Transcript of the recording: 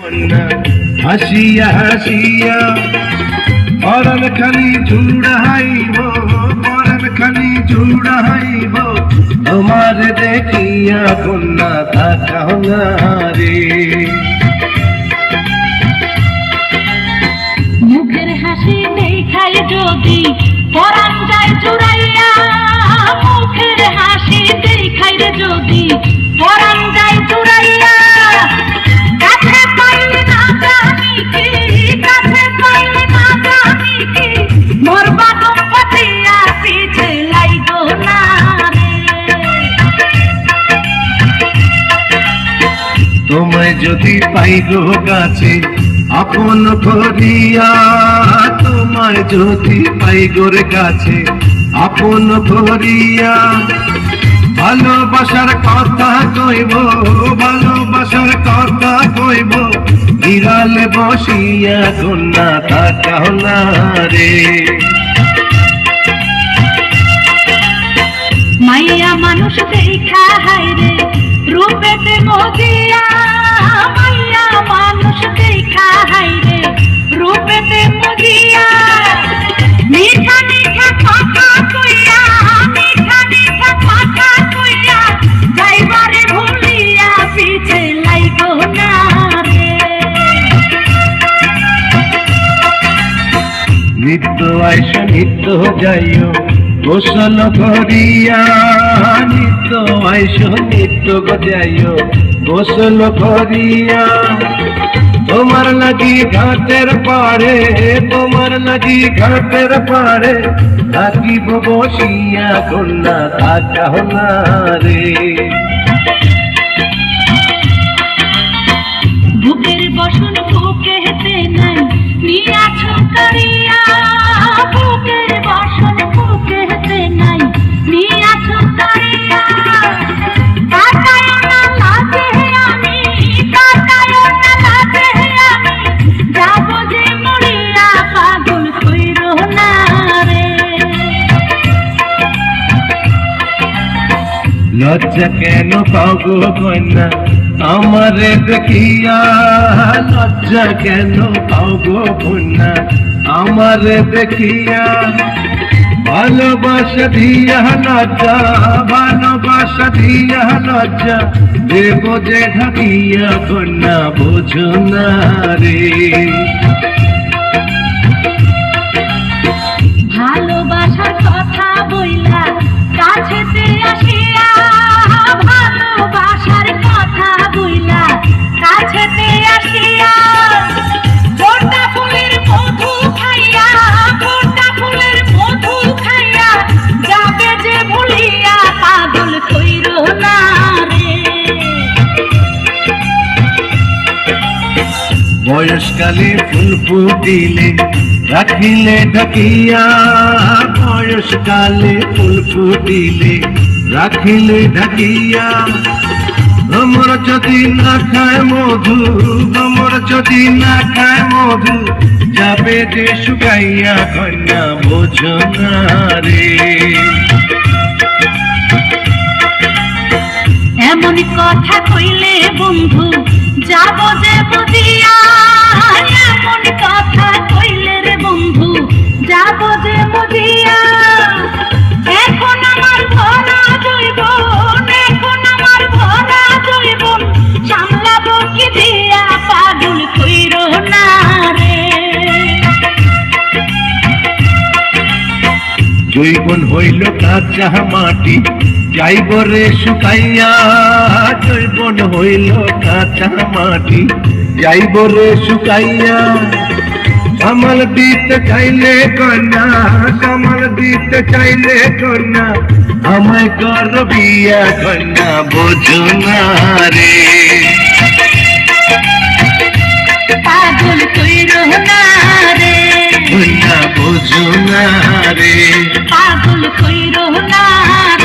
হাসিয়া হাসিয়া পরাণ খালি জুড়াইব, পরাণ খালি জুড়াইব, তোমার দেখিয়া কন্যা থাকাও না রে। মুখের হাসি দেখাই যদি পরাণ যায় জুড়াইয়া, মুখের হাসি দেখাই যদি পরাণ যায় জুড়াইয়া, কাছে পাইলে না জানি কি, কাছে পাইলে না জানি কি, মরবা দম্পতিয়া পিছে লাইগো না রে। তোমায় যদি পাই গো কাছে আপন করিয়া, তোমায় যদি পাই গোর কাছে আপন করিয়া, ভালোবাসার কথা কইব, ভালোবাসার কথা কইব, বিড়ালে বসিয়া কন্যা থাকাও না রে। মাইয়া মানুষ দেখা হাইরে রূপেতে মজিয়া, মাইয়া মানুষ দেখা হাইরে রূপেতে মজিয়া, মিঠা মিঠা কথা কইয়া, মিঠা মিঠা কথা কইয়া, যাইবারে ভুলিয়া পিছে লাইগো না রে। নিত্য আইস নিত্য যাইও গোসল করিয়া, নিত্য আইস নিত্য যাইও গোসল করিয়া, তোমার লাগি ঘাটের পাড়ে, তোমার লাগি ঘাটের পাড়ে, থাকিব বসিয়া কন্যা থাকাও না রে। বুকের বসন বুকে হেতে নাই নিয়াছো করিয়া, বুকের বসন বুকে হেতে নাই নিয়াছো করিয়া, কাটায়ও না লাজে আমি, কাটায়ও না লাজে আমি, যাব যে মরিয়া পাগল কইরো না রে। লজ্জা কেন পাও গো কন্যা আমারে দেখিয়া, লজ্জা কেন পাও গো কন্যা আমারে দেখিয়া, ভালোবাসা দিয়া লজ্জা, ভালোবাসা দিয়া লজ্জা, দেব যে ঢাকিয়া কন্যা বোঝো না রে। ভালোবাসার কথা বইলা কাছেতে আসিয়া, ভালোবাসার কথা বইলা কাছেতে আসিয়া, ফোঁটা ফুলের মধু খাইয়া, ফোঁটা ফুলের মধু খাইয়া, যাবে যে ভুলিয়া পাগল কইরো না রে। বয়সকালে ফুল ফুটিলে রাখিলে ঢাকিয়া, বয়সকালে ফুল ফুটিলে রাখিলে ঢাকিয়া, ভ্রমর যদি না খায় মধু, ভ্রমর যদি না খায় মধু, যাবে যে শুকাইয়া কন্যা বোঝো না রে। এমন কথা কইলে বন্ধু যাব যে বুঝিয়া, এমন কথা কইলে রে বন্ধু যাব যে বুঝিয়া, এখন আমার ভরা জৈবন, এখন আমার ভরা জৈবন, সামলাবো কি দিয়া পাগল কইরো না রে। জৈবন হইল কাঁচা মাটি, যাইব রে শুকাইয়া, জৈবন হইল কাঁচা মাটি, যাইব রে শুকাইয়া, সামাল দিতে চাইলে কন্যা, সামাল দিতে চাইলে কন্যা, আমায় কর বিয়া কন্যা বোঝো না রে। পাগল কইরো না রে, কন্যা বোঝো না রে। পাগল কইরো না রে।